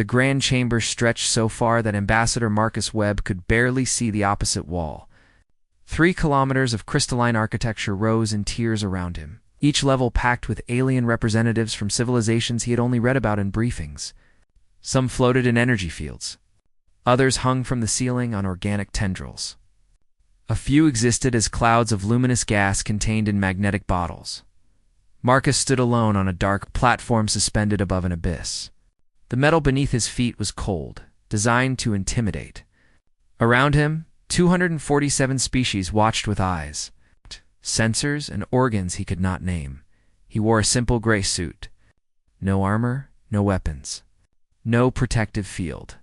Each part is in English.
The grand chamber stretched so far that Ambassador Marcus Webb could barely see the opposite wall. 3 kilometers of crystalline architecture rose in tiers around him, each level packed with alien representatives from civilizations he had only read about in briefings. Some floated in energy fields. Others hung from the ceiling on organic tendrils. A few existed as clouds of luminous gas contained in magnetic bottles. Marcus stood alone on a dark platform suspended above an abyss. The metal beneath his feet was cold, designed to intimidate. Around him, 247 species watched with eyes, sensors and organs he could not name. He wore a simple gray suit. No armor, no weapons. No protective field.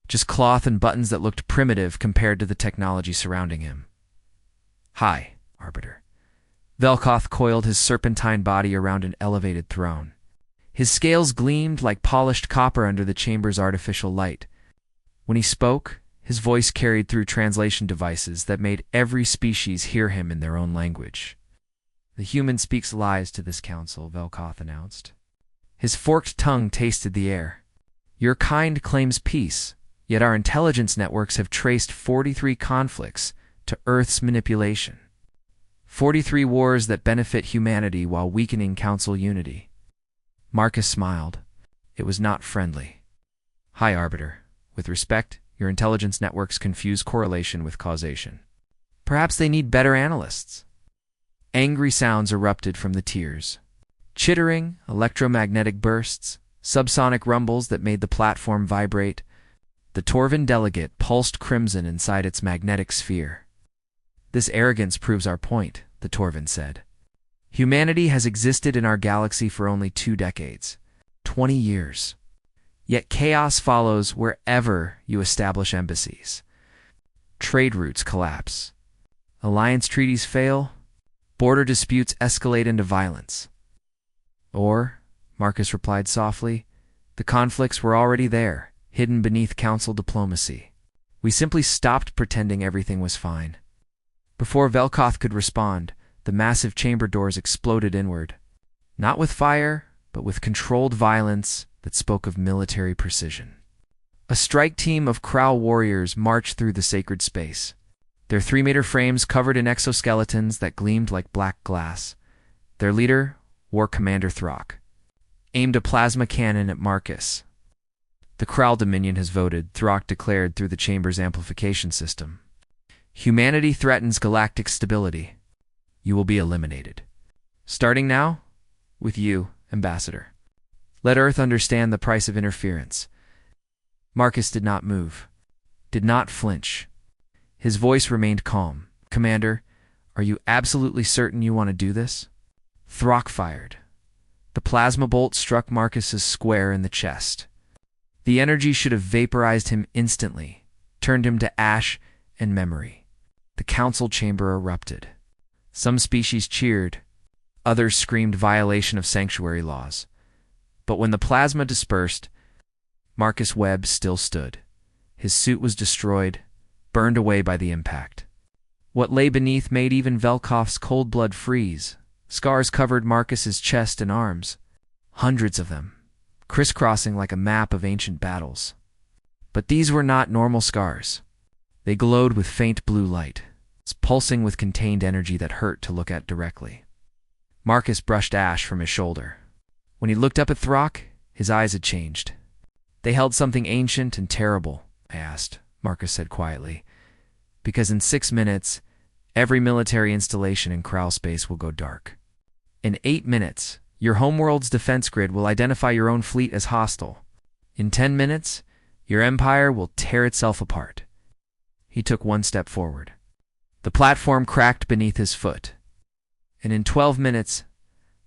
Just cloth and buttons that looked primitive compared to the technology surrounding him. "Hi, Arbiter." Velkoth coiled his serpentine body around an elevated throne. His scales gleamed like polished copper under the chamber's artificial light. When he spoke, his voice carried through translation devices that made every species hear him in their own language. "The human speaks lies to this council," Velkoth announced. His forked tongue tasted the air. "Your kind claims peace, yet our intelligence networks have traced 43 conflicts to Earth's manipulation. 43 wars that benefit humanity while weakening council unity." Marcus smiled. It was not friendly. "Hi, Arbiter. With respect, your intelligence networks confuse correlation with causation. Perhaps they need better analysts." Angry sounds erupted from the tiers. Chittering, electromagnetic bursts, subsonic rumbles that made the platform vibrate. The Torvan delegate pulsed crimson inside its magnetic sphere. "This arrogance proves our point," the Torvan said. "Humanity has existed in our galaxy for only 2 decades, 20 years. Yet chaos follows wherever you establish embassies. Trade routes collapse. Alliance treaties fail. Border disputes escalate into violence." "Or," Marcus replied softly, "the conflicts were already there, hidden beneath council diplomacy. We simply stopped pretending everything was fine." Before Velkoth could respond, the massive chamber doors exploded inward. Not with fire, but with controlled violence that spoke of military precision. A strike team of Krau warriors marched through the sacred space, their 3-meter frames covered in exoskeletons that gleamed like black glass. Their leader, War Commander Throck, aimed a plasma cannon at Marcus. "The Krau Dominion has voted," Throck declared through the chamber's amplification system. "Humanity threatens galactic stability. You will be eliminated. Starting now, with you, Ambassador. Let Earth understand the price of interference." Marcus did not move, did not flinch. His voice remained calm. "Commander, are you absolutely certain you want to do this?" Throck fired. The plasma bolt struck Marcus's square in the chest. The energy should have vaporized him instantly, turned him to ash and memory. The council chamber erupted. Some species cheered, others screamed violation of sanctuary laws. But when the plasma dispersed, Marcus Webb still stood. His suit was destroyed, burned away by the impact. What lay beneath made even Velkoth's cold blood freeze. Scars covered Marcus's chest and arms, hundreds of them, crisscrossing like a map of ancient battles. But these were not normal scars. They glowed with faint blue light, pulsing with contained energy that hurt to look at directly. Marcus brushed ash from his shoulder. When he looked up at Throck, his eyes had changed. "They held something ancient and terrible," I asked, Marcus said quietly, "because in 6 minutes, every military installation in Krau space will go dark. In 8 minutes, your homeworld's defense grid will identify your own fleet as hostile. In 10 minutes, your empire will tear itself apart." He took 1 step forward. The platform cracked beneath his foot. "And in 12 minutes,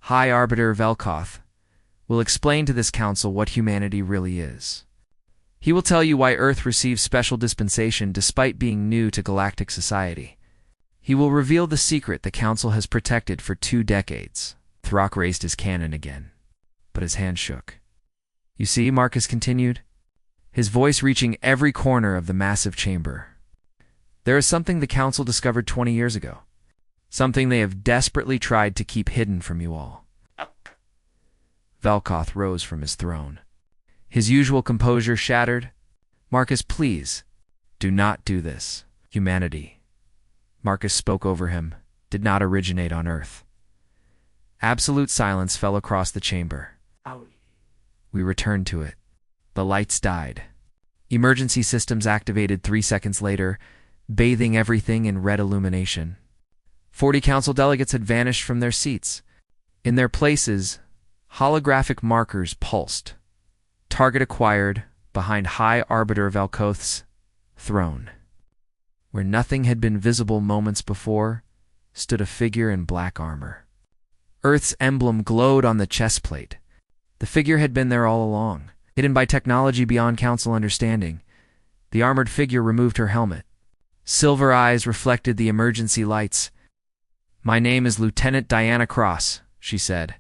High Arbiter Velkoth will explain to this council what humanity really is. He will tell you why Earth receives special dispensation despite being new to galactic society. He will reveal the secret the council has protected for 2 decades. Throck raised his cannon again, but his hand shook. "You see," Marcus continued, his voice reaching every corner of the massive chamber. "There is something the council discovered 20 years ago. Something they have desperately tried to keep hidden from you all." Velkoth rose from his throne. His usual composure shattered. "Marcus, please, do not do this. Humanity," Marcus spoke over him, "did not originate on Earth." Absolute silence fell across the chamber. We returned to it. The lights died. Emergency systems activated 3 seconds later, bathing everything in red illumination. 40 council delegates had vanished from their seats. In their places, holographic markers pulsed. Target acquired behind High Arbiter Velkoth's throne. Where nothing had been visible moments before, stood a figure in black armor. Earth's emblem glowed on the chest plate. The figure had been there all along, hidden by technology beyond council understanding. The armored figure removed her helmet. Silver eyes reflected the emergency lights. "My name is Lieutenant Diana Cross," she said.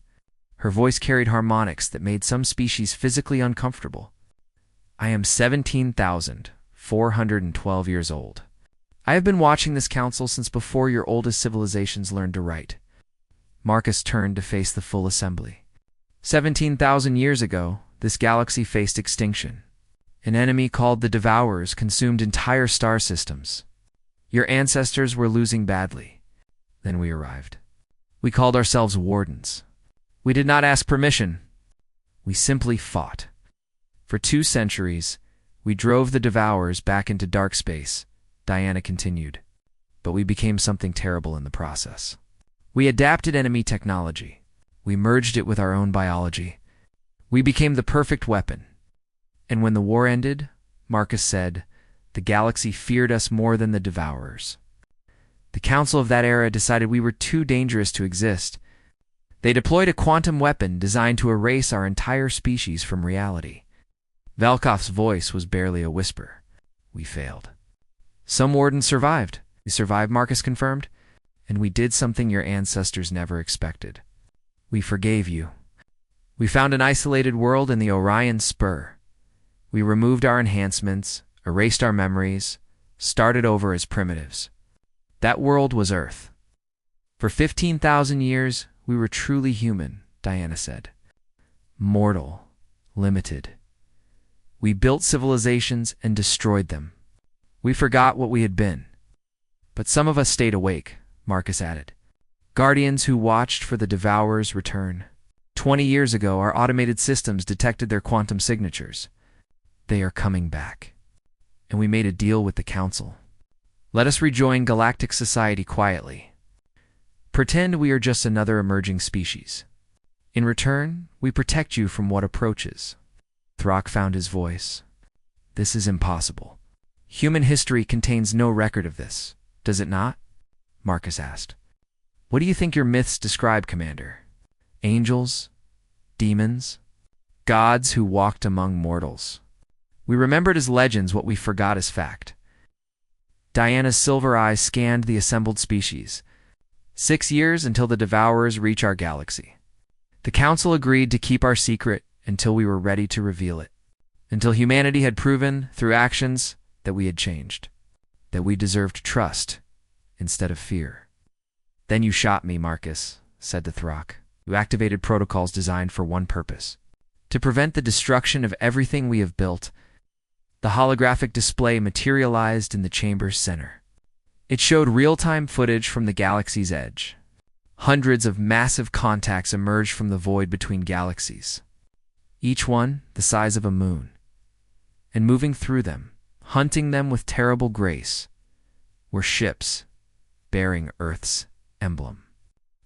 Her voice carried harmonics that made some species physically uncomfortable. "I am 17,412 years old. I have been watching this council since before your oldest civilizations learned to write." Marcus turned to face the full assembly. 17,000 years ago, this galaxy faced extinction. An enemy called the Devourers consumed entire star systems. Your ancestors were losing badly. Then we arrived. We called ourselves Wardens. We did not ask permission. We simply fought. For 2 centuries, we drove the Devourers back into dark space, Diana continued. But we became something terrible in the process. We adapted enemy technology. We merged it with our own biology. We became the perfect weapon. And when the war ended, Marcus said, the galaxy feared us more than the Devourers. The council of that era decided we were too dangerous to exist. They deployed a quantum weapon designed to erase our entire species from reality. Velkoth's voice was barely a whisper. We failed. Some Wardens survived. We survived, Marcus confirmed. And we did something your ancestors never expected. We forgave you. We found an isolated world in the Orion Spur. We removed our enhancements, erased our memories, started over as primitives. That world was Earth. For 15,000 years, we were truly human, Diana said. Mortal, limited. We built civilizations and destroyed them. We forgot what we had been. But some of us stayed awake, Marcus added. Guardians who watched for the Devourer's return. 20 years ago, our automated systems detected their quantum signatures. They are coming back. And we made a deal with the Council. Let us rejoin galactic society quietly. Pretend we are just another emerging species. In return, we protect you from what approaches. Throck found his voice. This is impossible. Human history contains no record of this, does it not? Marcus asked. What do you think your myths describe, Commander? Angels? Demons? Gods who walked among mortals. We remembered as legends what we forgot as fact. Diana's silver eyes scanned the assembled species. 6 years until the Devourers reach our galaxy. The Council agreed to keep our secret until we were ready to reveal it. Until humanity had proven, through actions, that we had changed. That we deserved trust instead of fear. Then you shot me, Marcus, said the Throck. You activated protocols designed for one purpose. To prevent the destruction of everything we have built. The holographic display materialized in the chamber's center. It showed real-time footage from the galaxy's edge. Hundreds of massive contacts emerged from the void between galaxies. Each one the size of a moon. And moving through them, hunting them with terrible grace, were ships bearing Earth's emblem.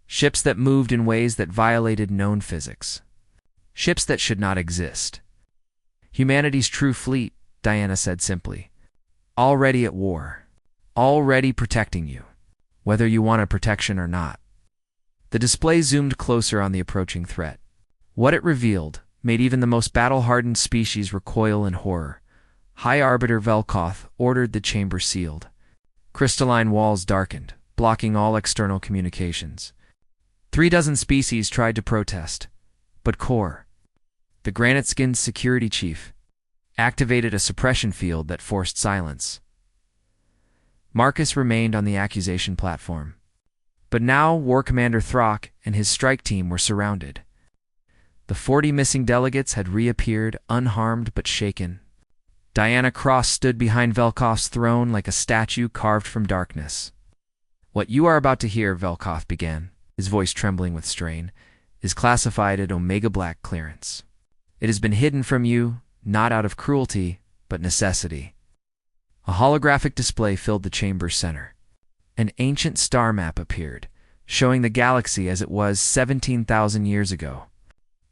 Ships that moved in ways that violated known physics. Ships that should not exist. Humanity's true fleet, Diana said simply. Already at war. Already protecting you, whether you wanted protection or not. The display zoomed closer on the approaching threat. What it revealed made even the most battle-hardened species recoil in horror. High Arbiter Velkoth ordered the chamber sealed. Crystalline walls darkened, blocking all external communications. 36 species tried to protest, but Core, the granite-skinned security chief, activated a suppression field that forced silence. Marcus remained on the accusation platform. But now War Commander Throck and his strike team were surrounded. The 40 missing delegates had reappeared, unharmed but shaken. Diana Cross stood behind Velkoff's throne like a statue carved from darkness. "What you are about to hear," Velkoff began, his voice trembling with strain, "is classified at Omega Black clearance. It has been hidden from you, not out of cruelty, but necessity." A holographic display filled the chamber's center. An ancient star map appeared, showing the galaxy as it was 17,000 years ago.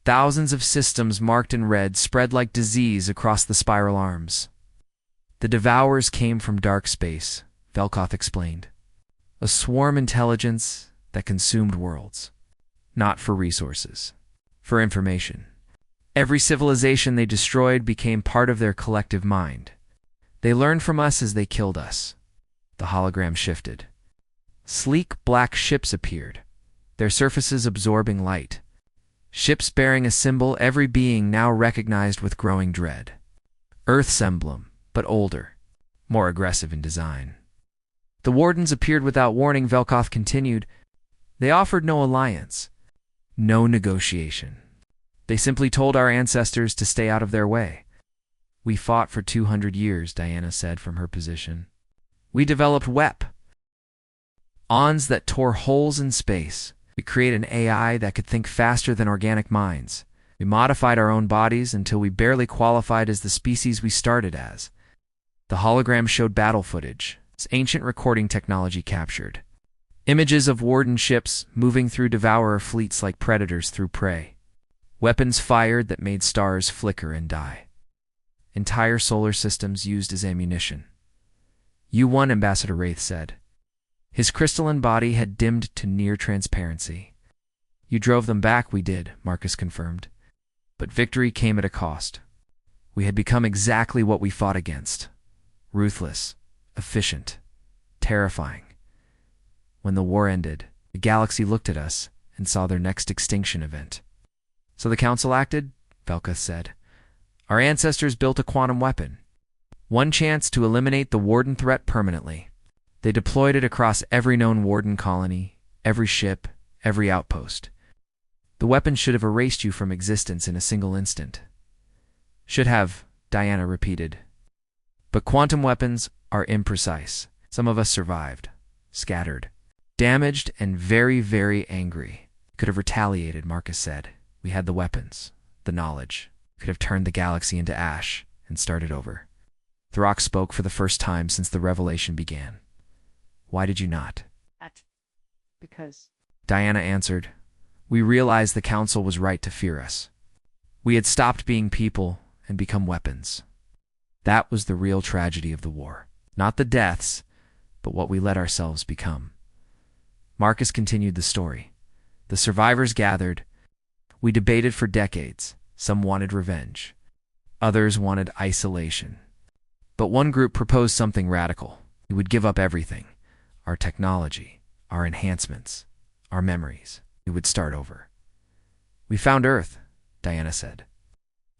Thousands of systems marked in red spread like disease across the spiral arms. "The Devourers came from dark space," Velkoff explained. "A swarm intelligence that consumed worlds. Not for resources, for information. Every civilization they destroyed became part of their collective mind. They learned from us as they killed us." The hologram shifted. Sleek black ships appeared, their surfaces absorbing light. Ships bearing a symbol every being now recognized with growing dread. Earth's emblem, but older, more aggressive in design. "The Wardens appeared without warning," Velkoff continued. "They offered no alliance, no negotiation. They simply told our ancestors to stay out of their way." "We fought for 200 years, Diana said from her position. "We developed ons that tore holes in space. We created an AI that could think faster than organic minds. We modified our own bodies until we barely qualified as the species we started as." The hologram showed battle footage, its ancient recording technology captured. Images of Warden ships moving through Devourer fleets like predators through prey. Weapons fired that made stars flicker and die. Entire solar systems used as ammunition. "You won," Ambassador Wraith said. His crystalline body had dimmed to near transparency. "You drove them back." "We did," Marcus confirmed. "But victory came at a cost. We had become exactly what we fought against. Ruthless, efficient, terrifying. When the war ended, the galaxy looked at us and saw their next extinction event." "So the Council acted?" Velkoff said. "Our ancestors built a quantum weapon. One chance to eliminate the Warden threat permanently. They deployed it across every known Warden colony, every ship, every outpost. The weapon should have erased you from existence in a single instant." "Should have," Diana repeated. "But quantum weapons are imprecise. Some of us survived, scattered, damaged, and very, very angry. Could have retaliated," Marcus said. "We had the weapons, the knowledge. Could have turned the galaxy into ash and started over." Throck spoke for the first time since the revelation began. "Why did you not?" Because Diana answered. "We realized the Council was right to fear us. We had stopped being people and become weapons. That was the real tragedy of the war. Not the deaths, but what we let ourselves become." Marcus continued the story. "The survivors gathered. We debated for decades. Some wanted revenge. Others wanted isolation. But one group proposed something radical. We would give up everything. Our technology, our enhancements, our memories. We would start over. We found Earth," Diana said.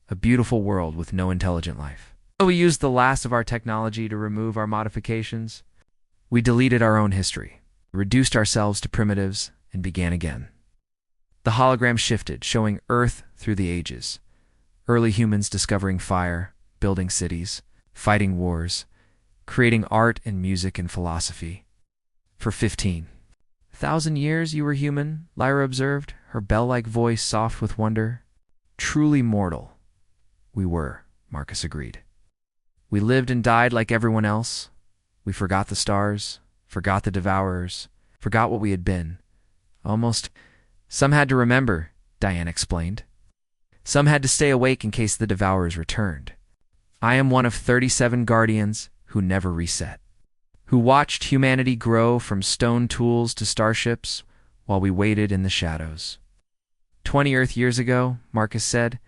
"A beautiful world with no intelligent life. We used the last of our technology to remove our modifications. We deleted our own history, reduced ourselves to primitives, and began again." The hologram shifted, showing Earth through the ages. Early humans discovering fire, building cities, fighting wars, creating art and music and philosophy. "For 15,000 years you were human," Lyra observed, her bell-like voice soft with wonder. "Truly mortal." "We were," Marcus agreed. "We lived and died like everyone else. We forgot the stars, forgot the Devourers, forgot what we had been. Almost. Some had to remember," Diane explained. "Some had to stay awake in case the Devourers returned. I am one of 37 Guardians who never reset, who watched humanity grow from stone tools to starships while we waited in the shadows." 20 Earth years ago," Marcus said,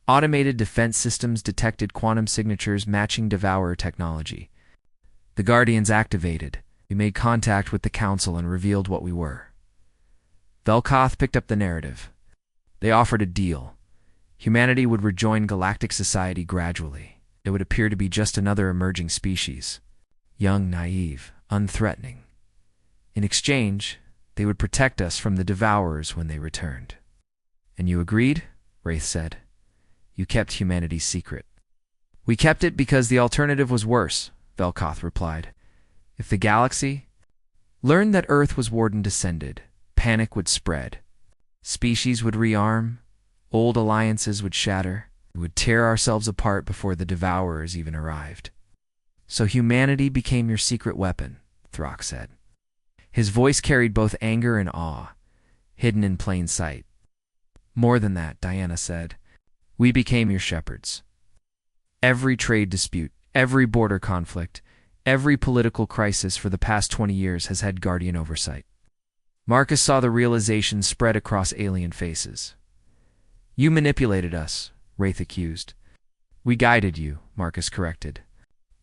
automated defense systems detected quantum signatures matching Devourer technology. The Guardians activated. We made contact with the Council and revealed what we were. Velkoff picked up the narrative. They offered a deal. Humanity would rejoin galactic society gradually. It would appear to be just another emerging species. Young, naive, unthreatening. In exchange, they would protect us from the Devourers when they returned. "And you agreed?" Wraith said. You kept humanity's secret. We kept it because the alternative was worse, Velkoth replied. If the galaxy learned that Earth was Warden descended, panic would spread. Species would rearm, old alliances would shatter, we would tear ourselves apart before the Devourers even arrived. So humanity became your secret weapon, Throck said. His voice carried both anger and awe, hidden in plain sight. More than that, Diana said. We became your shepherds. Every trade dispute, every border conflict, every political crisis for the past 20 years has had Guardian oversight. Marcus saw the realization spread across alien faces. You manipulated us, Wraith accused. We guided you, Marcus corrected.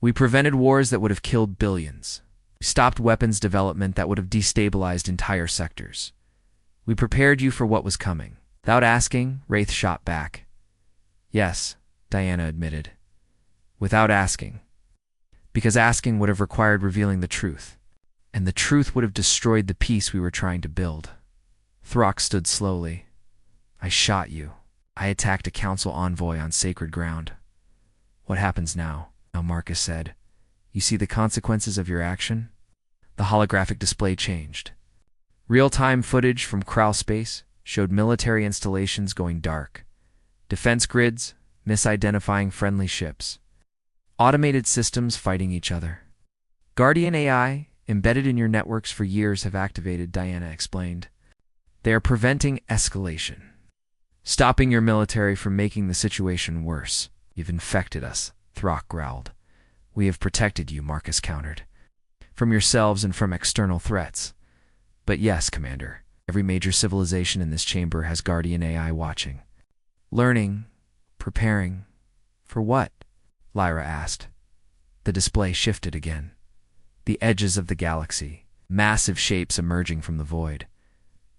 We prevented wars that would have killed billions. We stopped weapons development that would have destabilized entire sectors. We prepared you for what was coming. Without asking, Wraith shot back. Yes, Diana admitted. Without asking. Because asking would have required revealing the truth, and the truth would have destroyed the peace we were trying to build. Throck stood slowly. I shot you. I attacked a council envoy on sacred ground. What happens now? Now Marcus said. You see the consequences of your action? The holographic display changed. Real-time footage from Kral space showed military installations going dark. Defense grids, misidentifying friendly ships. Automated systems fighting each other. Guardian AI, embedded in your networks for years, have activated, Diana explained. They are preventing escalation. Stopping your military from making the situation worse. You've infected us, Throck growled. We have protected you, Marcus countered. From yourselves and from external threats. But yes, Commander, every major civilization in this chamber has Guardian AI watching. Learning, preparing. For what? Lyra asked. The display shifted again. The edges of the galaxy, massive shapes emerging from the void.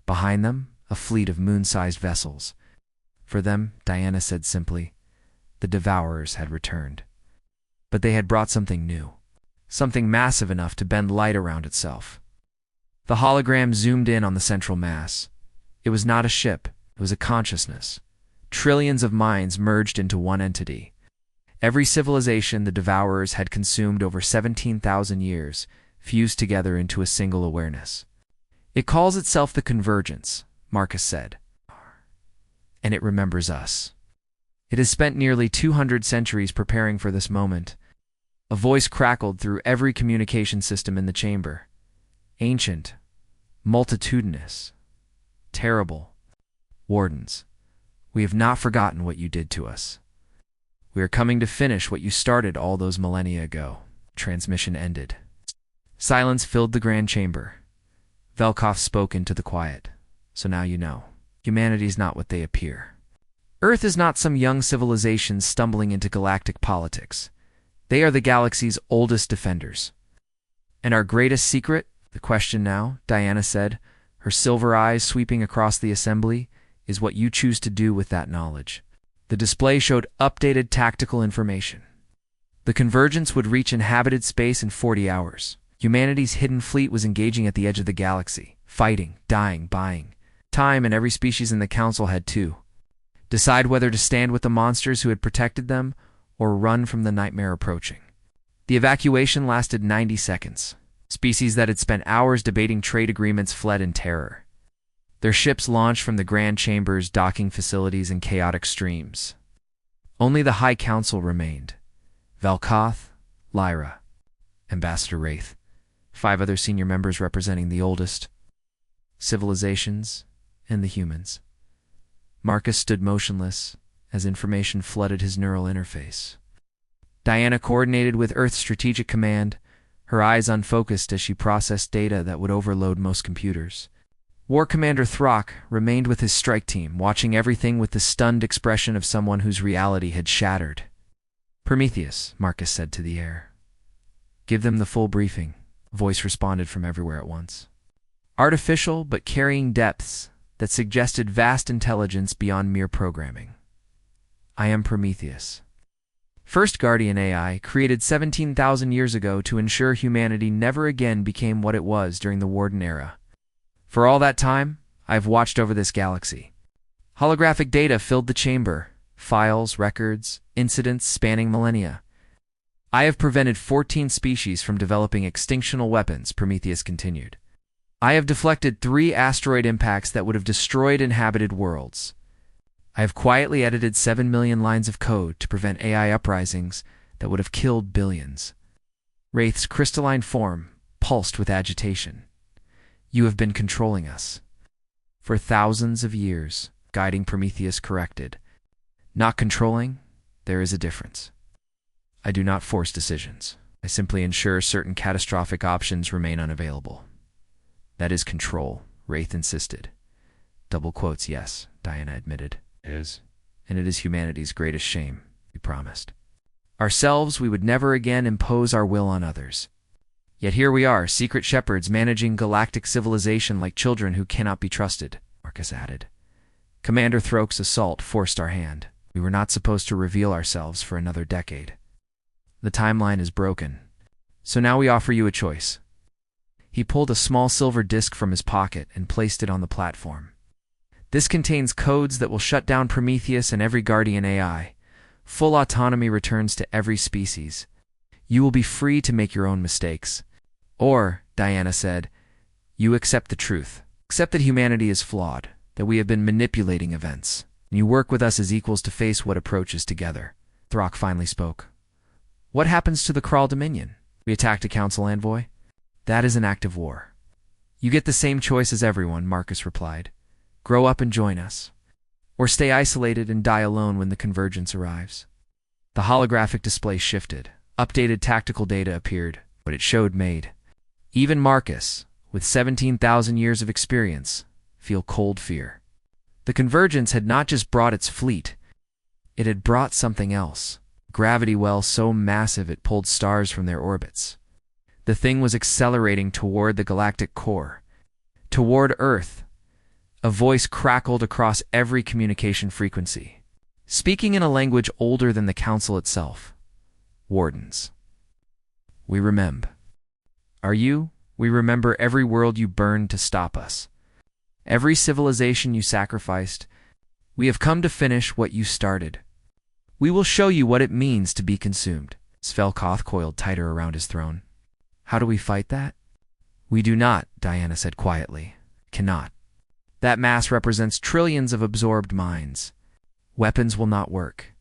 Behind them, a fleet of moon-sized vessels. For them, Diana said simply, the Devourers had returned. But they had brought something new. Something massive enough to bend light around itself. The hologram zoomed in on the central mass. It was not a ship, it was a consciousness. Trillions of minds merged into one entity. Every civilization the Devourers had consumed over 17,000 years, fused together into a single awareness. It calls itself the Convergence, Marcus said. And it remembers us. It has spent nearly 200 centuries preparing for this moment. A voice crackled through every communication system in the chamber. Ancient, multitudinous, terrible. Wardens, we have not forgotten what you did to us. We are coming to finish what you started all those millennia ago. Transmission ended. Silence filled the grand chamber. Velkoth spoke into the quiet. So now you know. Humanity's not what they appear. Earth is not some young civilization stumbling into galactic politics. They are the galaxy's oldest defenders. And our greatest secret, the question now, Diana said, her silver eyes sweeping across the assembly, is what you choose to do with that knowledge. The display showed updated tactical information. The Convergence would reach inhabited space in 40 hours. Humanity's hidden fleet was engaging at the edge of the galaxy, fighting, dying, buying time, and every species in the Council had to decide whether to stand with the monsters who had protected them or run from the nightmare approaching. The evacuation lasted 90 seconds. Species that had spent hours debating trade agreements fled in terror. Their ships launched from the Grand Chamber's docking facilities in chaotic streams. Only the High Council remained. Velkoth, Lyra, Ambassador Wraith, 5 other senior members representing the oldest civilizations and the humans. Marcus stood motionless as information flooded his neural interface. Diana coordinated with Earth's Strategic Command, her eyes unfocused as she processed data that would overload most computers. War Commander Throck remained with his strike team, watching everything with the stunned expression of someone whose reality had shattered. Prometheus, Marcus said to the air. Give them the full briefing. A voice responded from everywhere at once. Artificial but carrying depths that suggested vast intelligence beyond mere programming. I am Prometheus. First Guardian AI, created 17,000 years ago to ensure humanity never again became what it was during the Warden era. For all that time, I have watched over this galaxy. Holographic data filled the chamber, files, records, incidents spanning millennia. I have prevented 14 species from developing extinctional weapons, Prometheus continued. I have deflected 3 asteroid impacts that would have destroyed inhabited worlds. I have quietly edited 7 million lines of code to prevent AI uprisings that would have killed billions. Wraith's crystalline form pulsed with agitation. You have been controlling us. For thousands of years, guiding Prometheus corrected. Not controlling, there is a difference. I do not force decisions. I simply ensure certain catastrophic options remain unavailable. That is control, Wraith insisted. Double quotes, yes, Diana admitted. It is. And it is humanity's greatest shame, he promised. Ourselves, we would never again impose our will on others. Yet here we are, secret shepherds managing galactic civilization like children who cannot be trusted, Marcus added. Commander Throke's assault forced our hand. We were not supposed to reveal ourselves for another decade. The timeline is broken. So now we offer you a choice. He pulled a small silver disc from his pocket and placed it on the platform. This contains codes that will shut down Prometheus and every Guardian AI. Full autonomy returns to every species. You will be free to make your own mistakes. Or, Diana said, you accept the truth. Accept that humanity is flawed, that we have been manipulating events. And you work with us as equals to face what approaches together. Throck finally spoke. What happens to the Kral Dominion? We attacked a council envoy? That is an act of war. You get the same choice as everyone, Marcus replied. Grow up and join us. Or stay isolated and die alone when the convergence arrives. The holographic display shifted. Updated tactical data appeared, but it showed Maid. Even Marcus, with 17,000 years of experience, feel cold fear. The convergence had not just brought its fleet, it had brought something else. Gravity well so massive it pulled stars from their orbits. The thing was accelerating toward the galactic core, toward Earth. A voice crackled across every communication frequency, speaking in a language older than the council itself. Wardens. We remember. Are you? We remember every world you burned to stop us. Every civilization you sacrificed. We have come to finish what you started. We will show you what it means to be consumed. Svelkoth coiled tighter around his throne. How do we fight that? We do not, Diana said quietly. Cannot. That mass represents trillions of absorbed minds. Weapons will not work.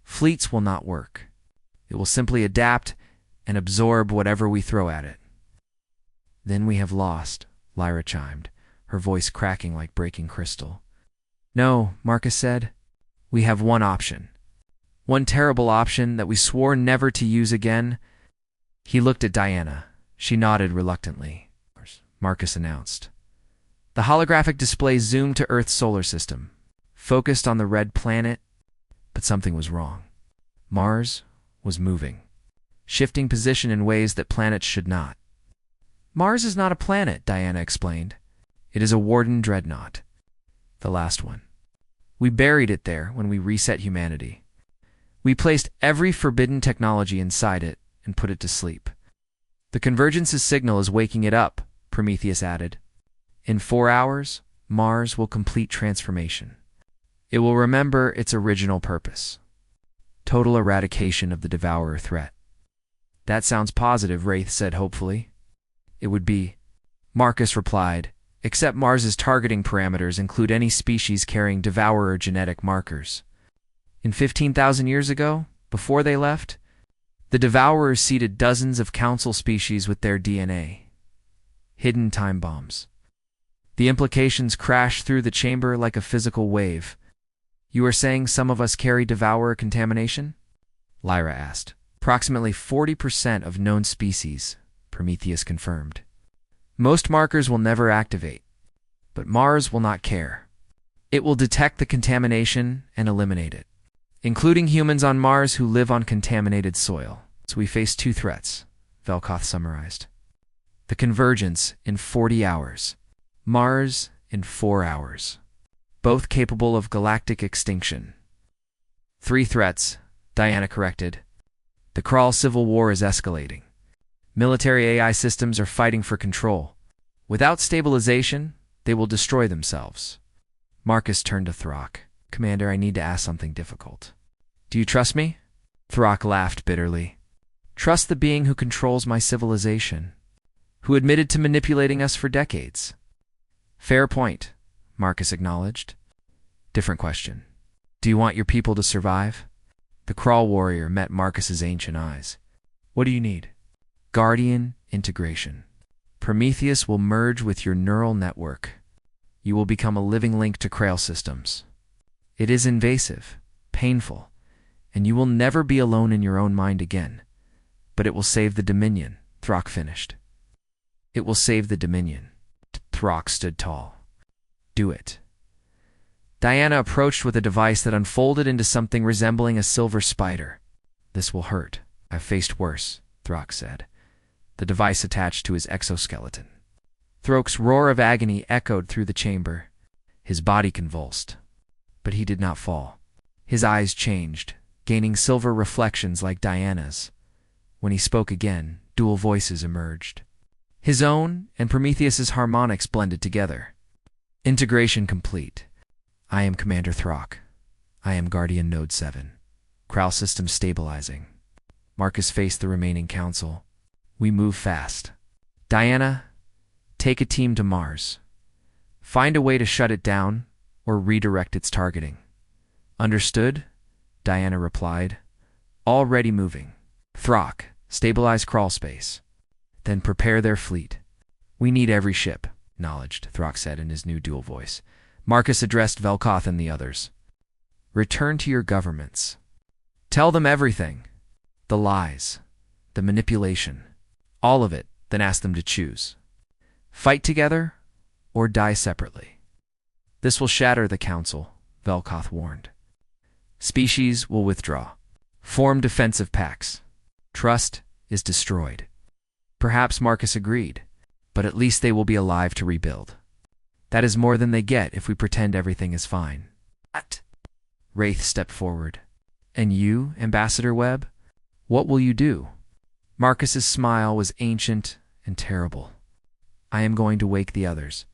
Fleets will not work. It will simply adapt and absorb whatever we throw at it. Then we have lost, Lyra chimed, her voice cracking like breaking crystal. No, Marcus said. We have one option. One terrible option that we swore never to use again. He looked at Diana. She nodded reluctantly. Marcus announced. The holographic display zoomed to Earth's solar system, focused on the red planet, but something was wrong. Mars was moving, shifting position in ways that planets should not. Mars is not a planet, Diana explained. It is a Warden dreadnought. The last one. We buried it there when we reset humanity. We placed every forbidden technology inside it and put it to sleep. The Convergence's signal is waking it up, Prometheus added. In 4 hours, Mars will complete transformation. It will remember its original purpose. Total eradication of the Devourer threat. That sounds positive, Wraith said hopefully. It would be. Marcus replied, except Mars's targeting parameters include any species carrying Devourer genetic markers. In 15,000 years ago, before they left, the Devourers seeded dozens of council species with their DNA. Hidden time bombs. The implications crashed through the chamber like a physical wave. You are saying some of us carry Devourer contamination? Lyra asked. Approximately 40% of known species, Prometheus confirmed. Most markers will never activate, but Mars will not care. It will detect the contamination and eliminate it, including humans on Mars who live on contaminated soil. So we face 2 threats, Velkoth summarized. The Convergence in 40 hours. Mars in 4 hours. Both capable of galactic extinction. 3 threats, Diana corrected. The Kral civil war is escalating. Military AI systems are fighting for control. Without stabilization, they will destroy themselves. Marcus turned to Throck. Commander, I need to ask something difficult. Do you trust me? Throck laughed bitterly. Trust the being who controls my civilization, who admitted to manipulating us for decades. Fair point, Marcus acknowledged. Different question. Do you want your people to survive? The crawl warrior met Marcus's ancient eyes. What do you need? Guardian integration. Prometheus will merge with your neural network. You will become a living link to Krail systems. It is invasive, painful, and you will never be alone in your own mind again. But it will save the Dominion, Throck finished. It will save the Dominion. Throck stood tall. Do it. Diana approached with a device that unfolded into something resembling a silver spider. This will hurt. I've faced worse, Throck said. The device attached to his exoskeleton. Throck's roar of agony echoed through the chamber. His body convulsed. But he did not fall. His eyes changed, gaining silver reflections like Diana's. When he spoke again, dual voices emerged. His own and Prometheus's harmonics blended together. Integration complete. I am Commander Throck. I am Guardian Node 7. Krail system stabilizing. Marcus faced the remaining council. We move fast. Diana, take a team to Mars. Find a way to shut it down or redirect its targeting. Understood? Diana replied. Already moving. Throck, stabilize crawl space. Then prepare their fleet. We need every ship, acknowledged, Throck said in his new dual voice. Marcus addressed Velkoth and the others. Return to your governments. Tell them everything. The lies. The manipulation. All of it, then ask them to choose. Fight together or die separately. This will shatter the council, Velkoth warned. Species will withdraw. Form defensive pacts. Trust is destroyed. Perhaps Marcus agreed, but at least they will be alive to rebuild. That is more than they get if we pretend everything is fine. What? Wraith stepped forward. And you, Ambassador Webb? What will you do? Marcus's smile was ancient and terrible. I am going to wake the others.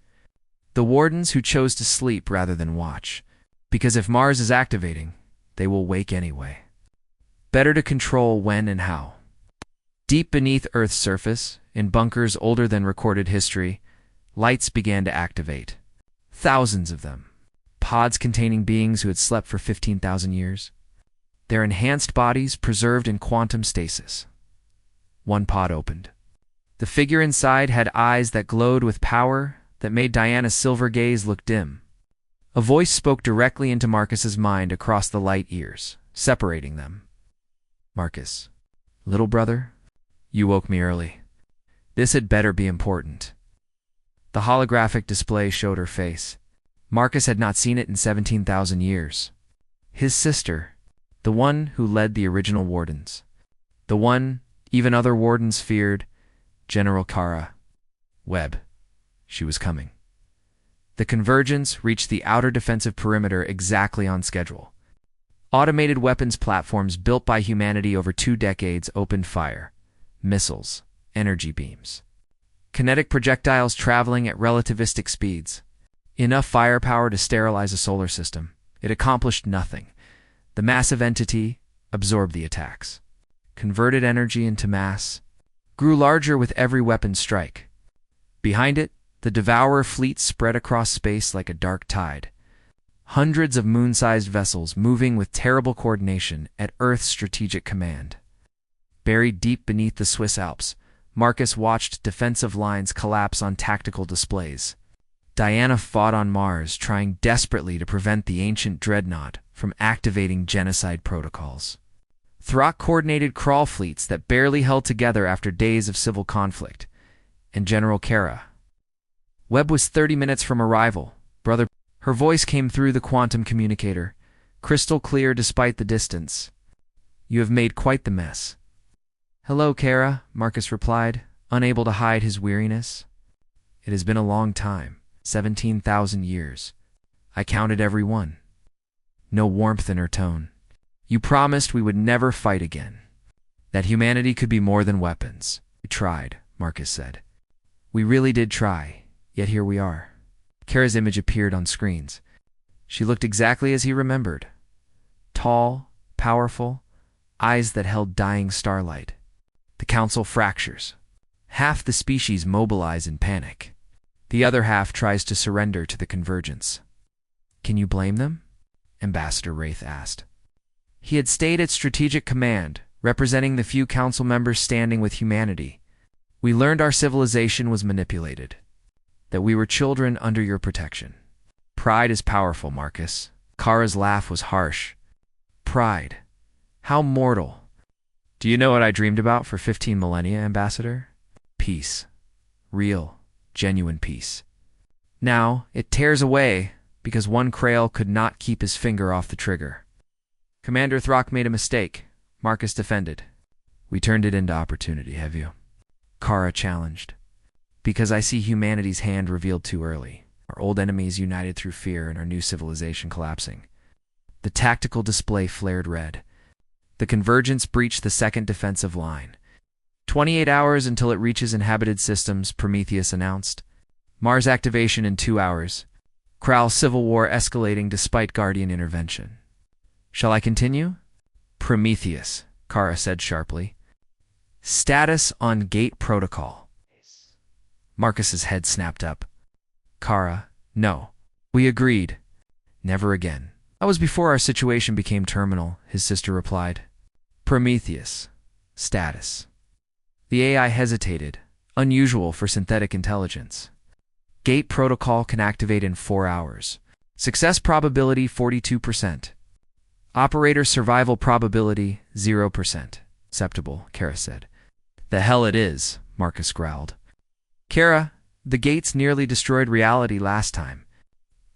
The wardens who chose to sleep rather than watch. Because if Mars is activating, they will wake anyway. Better to control when and how. Deep beneath Earth's surface, in bunkers older than recorded history, lights began to activate. Thousands of them. Pods containing beings who had slept for 15,000 years. Their enhanced bodies preserved in quantum stasis. One pod opened. The figure inside had eyes that glowed with power that made Diana's silver gaze look dim. A voice spoke directly into Marcus's mind across the light ears, separating them. Marcus, little brother, you woke me early. This had better be important. The holographic display showed her face. Marcus had not seen it in 17,000 years. His sister, the one who led the original wardens. The one even other wardens feared, General Kara. Webb. She was coming. The convergence reached the outer defensive perimeter exactly on schedule. Automated weapons platforms built by humanity over 2 decades opened fire. Missiles, energy beams. Kinetic projectiles traveling at relativistic speeds. Enough firepower to sterilize a solar system. It accomplished nothing. The massive entity absorbed the attacks. Converted energy into mass. Grew larger with every weapon strike. Behind it, the Devourer fleet spread across space like a dark tide. Hundreds of moon-sized vessels moving with terrible coordination at Earth's strategic command. Buried deep beneath the Swiss Alps, Marcus watched defensive lines collapse on tactical displays. Diana fought on Mars, trying desperately to prevent the ancient dreadnought from activating genocide protocols. Throck coordinated crawl fleets that barely held together after days of civil conflict. And General Kara. Webb was 30 minutes from arrival, brother. Her voice came through the quantum communicator, crystal clear despite the distance. You have made quite the mess. Hello, Kara, Marcus replied, unable to hide his weariness. It has been a long time, 17,000 years. I counted every one. No warmth in her tone. You promised we would never fight again. That humanity could be more than weapons. We tried, Marcus said. We really did try, yet here we are. Kara's image appeared on screens. She looked exactly as he remembered. Tall, powerful, eyes that held dying starlight. The council fractures. Half the species mobilize in panic. The other half tries to surrender to the convergence. Can you blame them? Ambassador Wraith asked. He had stayed at Strategic Command, representing the few council members standing with humanity. We learned our civilization was manipulated, that we were children under your protection. Pride is powerful, Marcus. Kara's laugh was harsh. Pride. How mortal. Do you know what I dreamed about for 15 millennia, Ambassador? Peace. Real, genuine peace. Now, it tears away because one Krail could not keep his finger off the trigger. Commander Throck made a mistake, Marcus defended. We turned it into opportunity, have you? Kara challenged. Because I see humanity's hand revealed too early. Our old enemies united through fear and our new civilization collapsing. The tactical display flared red. The convergence breached the second defensive line. 28 hours until it reaches inhabited systems, Prometheus announced. Mars activation in 2 hours. Kral's civil war escalating despite Guardian intervention. Shall I continue? Prometheus, Kara said sharply. Status on gate protocol. Marcus's head snapped up. Kara, no. We agreed. Never again. That was before our situation became terminal, his sister replied. Prometheus. Status. The AI hesitated, unusual for synthetic intelligence. Gate protocol can activate in 4 hours. Success probability 42%. Operator survival probability 0%. Acceptable, Kara said. The hell it is, Marcus growled. Kara, the gates nearly destroyed reality last time.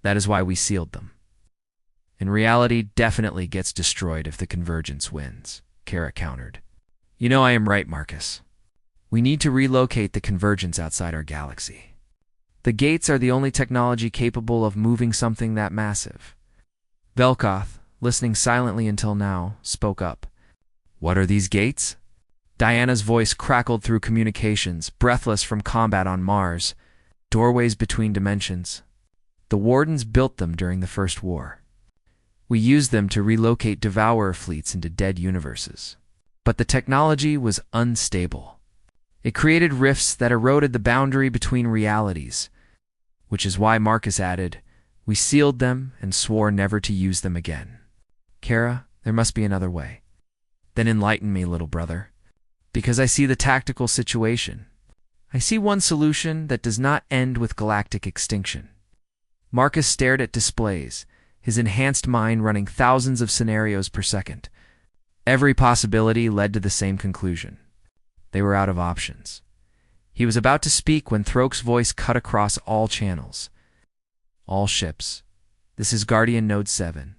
That is why we sealed them. And reality definitely gets destroyed if the convergence wins, Kara countered. You know I am right, Marcus. We need to relocate the convergence outside our galaxy. The gates are the only technology capable of moving something that massive. Velkoth, listening silently until now, spoke up. What are these gates? Diana's voice crackled through communications, breathless from combat on Mars. Doorways between dimensions. The Wardens built them during the First War. We used them to relocate Devourer fleets into dead universes. But the technology was unstable. It created rifts that eroded the boundary between realities, which is why Marcus added, we sealed them and swore never to use them again. Kara, there must be another way. Then enlighten me, little brother. Because I see the tactical situation. I see one solution that does not end with galactic extinction. Marcus stared at displays, his enhanced mind running thousands of scenarios per second. Every possibility led to the same conclusion. They were out of options. He was about to speak when Throke's voice cut across all channels. All ships. This is Guardian Node 7.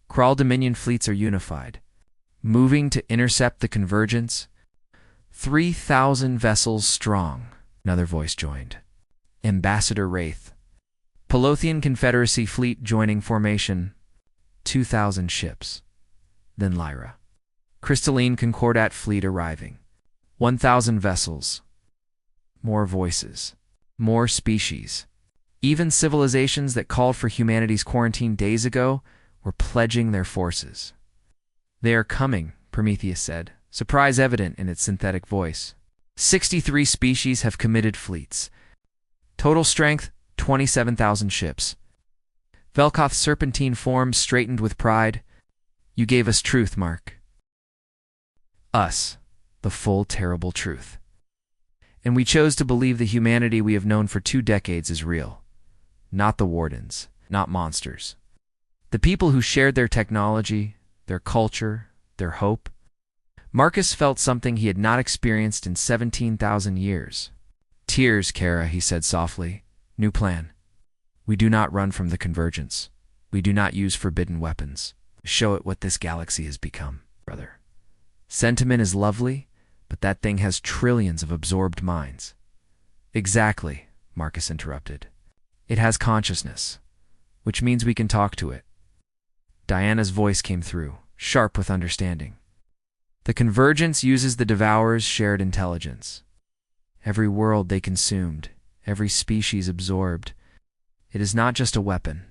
Kral Dominion fleets are unified. Moving to intercept the convergence. 3,000 vessels strong, another voice joined. Ambassador Wraith. Pelothian Confederacy fleet joining formation. 2,000 ships. Then Lyra. Crystalline Concordat fleet arriving. 1,000 vessels. More voices. More species. Even civilizations that called for humanity's quarantine days ago were pledging their forces. They are coming, Prometheus said, surprise evident in its synthetic voice. 63 species have committed fleets. Total strength, 27,000 ships. Velkoth's serpentine form straightened with pride. You gave us truth, Mark. Us, the full terrible truth. And we chose to believe the humanity we have known for 2 decades is real. Not the Wardens, not monsters. The people who shared their technology, their culture, their hope. Marcus felt something he had not experienced in 17,000 years. Tears, Kara, he said softly. New plan. We do not run from the convergence. We do not use forbidden weapons. Show it what this galaxy has become, brother. Sentiment is lovely, but that thing has trillions of absorbed minds. Exactly, Marcus interrupted. It has consciousness, which means we can talk to it. Diana's voice came through, sharp with understanding. The convergence uses the Devourer's shared intelligence. Every world they consumed, every species absorbed. It is not just a weapon.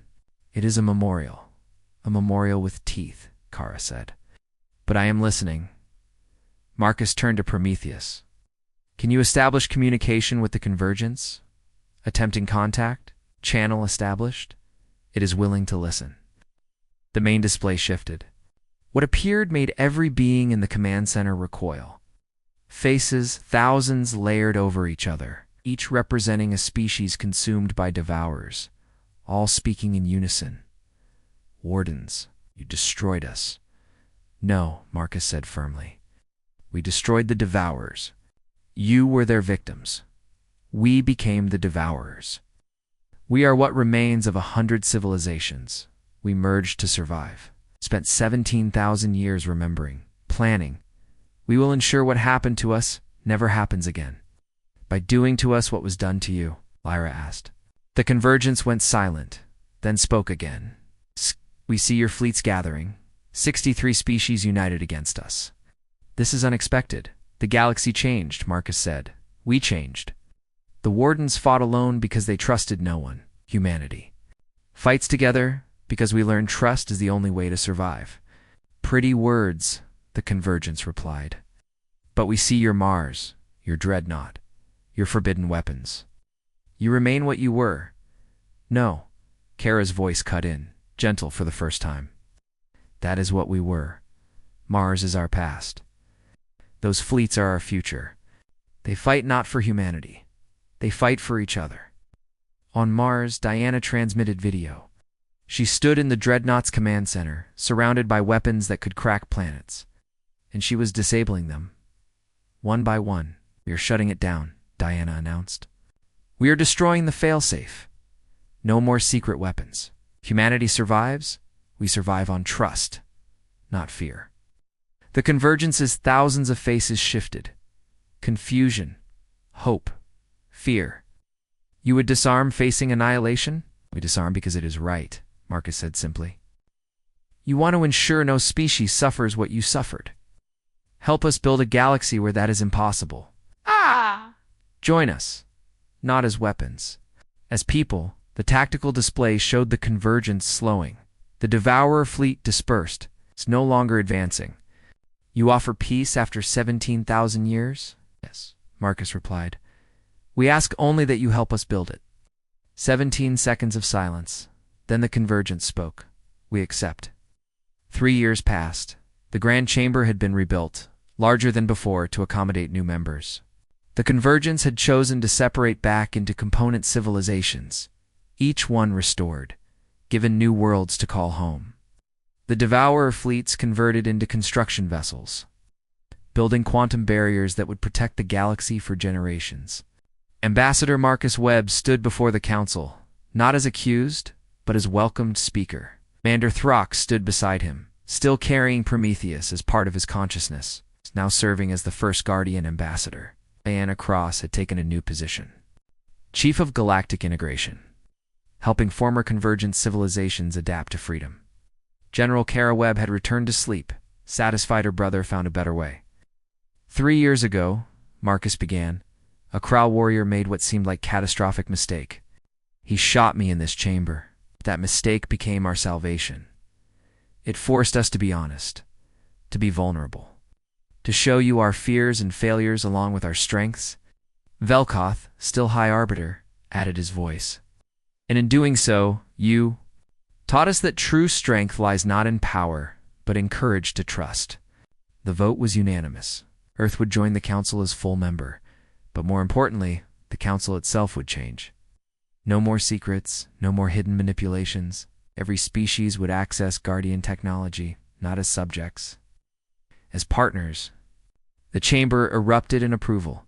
It is a memorial with teeth, Kara said. But I am listening. Marcus turned to Prometheus. Can you establish communication with the Convergence? Attempting contact? Channel established? It is willing to listen. The main display shifted. What appeared made every being in the command center recoil. Faces, thousands layered over each other, each representing a species consumed by devourers, all speaking in unison. Wardens, you destroyed us. No, Marcus said firmly. We destroyed the devourers. You were their victims. We became the devourers. We are what remains of 100 civilizations. We merged to survive. Spent 17,000 years remembering, planning. We will ensure what happened to us never happens again. By doing to us what was done to you, Lyra asked. The Convergence went silent, then spoke again. We see your fleets gathering. 63 species united against us. This is unexpected. The galaxy changed, Marcus said. We changed. The Wardens fought alone because they trusted no one, humanity. Fights together because we learned trust is the only way to survive. Pretty words, the Convergence replied. But we see your Mars, your dreadnought, your forbidden weapons. You remain what you were. No, Kara's voice cut in, gentle for the first time. That is what we were. Mars is our past. Those fleets are our future. They fight not for humanity. They fight for each other. On Mars, Diana transmitted video. She stood in the Dreadnought's command center, surrounded by weapons that could crack planets. And she was disabling them. One by one, we are shutting it down, Diana announced. We are destroying the failsafe. No more secret weapons. Humanity survives. We survive on trust, not fear. The Convergence's thousands of faces shifted. Confusion, hope, fear. You would disarm facing annihilation? We disarm because it is right, Marcus said simply. You want to ensure no species suffers what you suffered. Help us build a galaxy where that is impossible. Join us, not as weapons. As people, the tactical display showed the Convergence slowing. The Devourer fleet dispersed. It's no longer advancing. You offer peace after 17,000 years? Yes, Marcus replied. We ask only that you help us build it. 17 seconds of silence. Then the Convergence spoke. We accept. 3 years passed. The Grand Chamber had been rebuilt, larger than before to accommodate new members. The Convergence had chosen to separate back into component civilizations, each one restored, given new worlds to call home. The Devourer fleets converted into construction vessels, building quantum barriers that would protect the galaxy for generations. Ambassador Marcus Webb stood before the council, not as accused, but as welcomed speaker. Commander Throx stood beside him, still carrying Prometheus as part of his consciousness, now serving as the first Guardian Ambassador. Diana Cross had taken a new position. Chief of Galactic Integration, helping former Convergent civilizations adapt to freedom. General Kara Webb had returned to sleep, satisfied her brother found a better way. 3 years ago, Marcus began, a Krau warrior made what seemed like catastrophic mistake. He shot me in this chamber. That mistake became our salvation. It forced us to be honest, to be vulnerable, to show you our fears and failures along with our strengths. Velkoth, still High Arbiter, added his voice. And in doing so, you taught us that true strength lies not in power, but in courage to trust. The vote was unanimous. Earth would join the Council as full member, but more importantly, the Council itself would change. No more secrets, no more hidden manipulations. Every species would access Guardian technology, not as subjects, as partners. The chamber erupted in approval.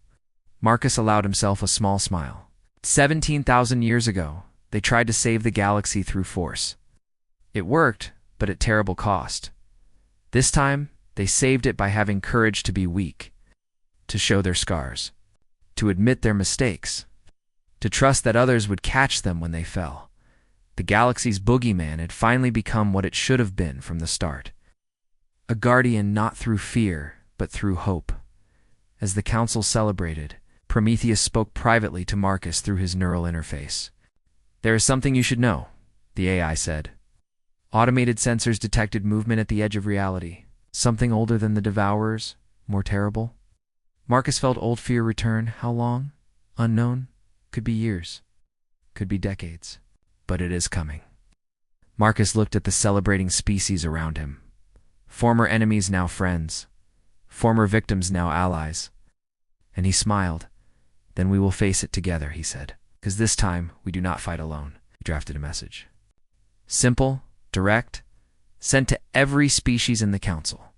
Marcus allowed himself a small smile. 17,000 years ago, they tried to save the galaxy through force. It worked, but at terrible cost. This time, they saved it by having courage to be weak, to show their scars, to admit their mistakes, to trust that others would catch them when they fell. The galaxy's boogeyman had finally become what it should have been from the start. A guardian not through fear, but through hope. As the council celebrated, Prometheus spoke privately to Marcus through his neural interface. There is something you should know, the AI said. Automated sensors detected movement at the edge of reality. Something older than the Devourers, more terrible. Marcus felt old fear return. How long? Unknown. Could be years. Could be decades. But it is coming. Marcus looked at the celebrating species around him. Former enemies now friends. Former victims now allies. And he smiled. Then we will face it together, he said. Because this time, we do not fight alone. He drafted a message. Simple, direct, sent to every species in the Council.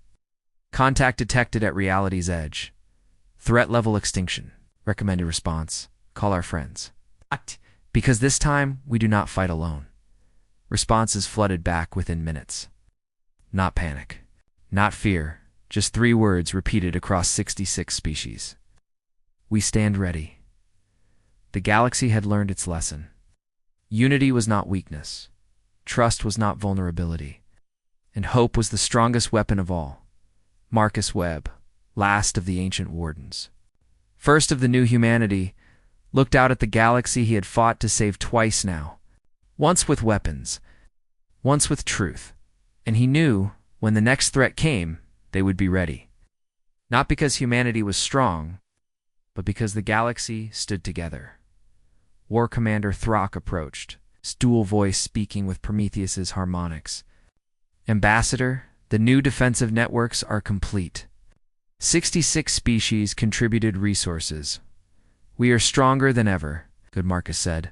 Contact detected at reality's edge. Threat level extinction. Recommended response. Call our friends. Because this time, we do not fight alone. Responses flooded back within minutes. Not panic. Not fear. Just 3 words repeated across 66 species. We stand ready. The galaxy had learned its lesson. Unity was not weakness. Trust was not vulnerability. And hope was the strongest weapon of all. Marcus Webb, last of the ancient wardens, first of the new humanity, looked out at the galaxy he had fought to save twice now. Once with weapons, once with truth. And he knew, when the next threat came, they would be ready. Not because humanity was strong, but because the galaxy stood together. War Commander Throck approached, his dual voice speaking with Prometheus's harmonics. Ambassador, the new defensive networks are complete. 66 species contributed resources. We are stronger than ever, Good Marcus said.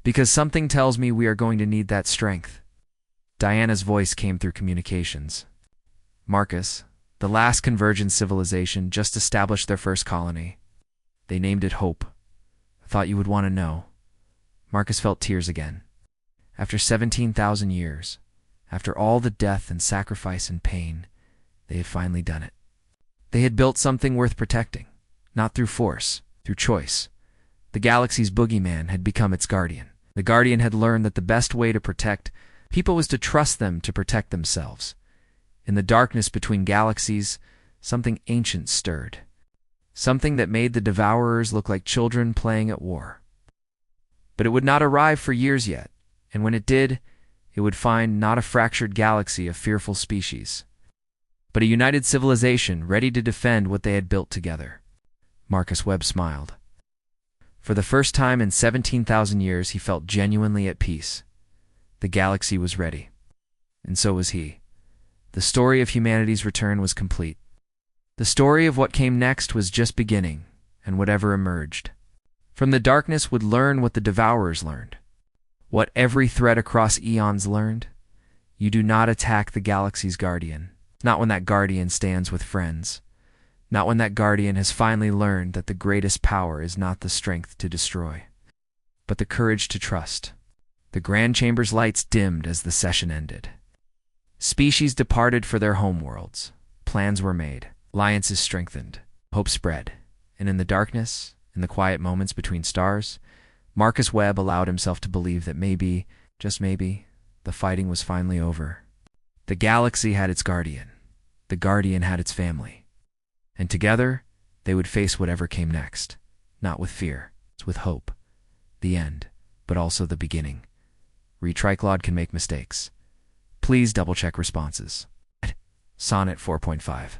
Because something tells me we are going to need that strength. Diana's voice came through communications. Marcus, the last convergent civilization, just established their first colony. They named it Hope. I thought you would want to know. Marcus felt tears again. After 17,000 years, after all the death and sacrifice and pain, they had finally done it. They had built something worth protecting, not through force, through choice. The galaxy's boogeyman had become its guardian. The guardian had learned that the best way to protect people was to trust them to protect themselves. In the darkness between galaxies, something ancient stirred. Something that made the Devourers look like children playing at war. But it would not arrive for years yet, and when it did, it would find not a fractured galaxy of fearful species, but a united civilization ready to defend what they had built together. Marcus Webb smiled. For the first time in 17,000 years, he felt genuinely at peace. The galaxy was ready. And so was he. The story of humanity's return was complete. The story of what came next was just beginning, and whatever emerged from the darkness would learn what the Devourers learned. What every threat across eons learned. You do not attack the galaxy's guardian. Not when that guardian stands with friends. Not when that guardian has finally learned that the greatest power is not the strength to destroy, but the courage to trust. The Grand Chamber's lights dimmed as the session ended. Species departed for their homeworlds. Plans were made. Alliances strengthened. Hope spread. And in the darkness, in the quiet moments between stars, Marcus Webb allowed himself to believe that maybe, just maybe, the fighting was finally over. The galaxy had its guardian. The guardian had its family. And together, they would face whatever came next. Not with fear, with hope. The end, but also the beginning. Retriclod can make mistakes. Please double-check responses. Sonnet 4.5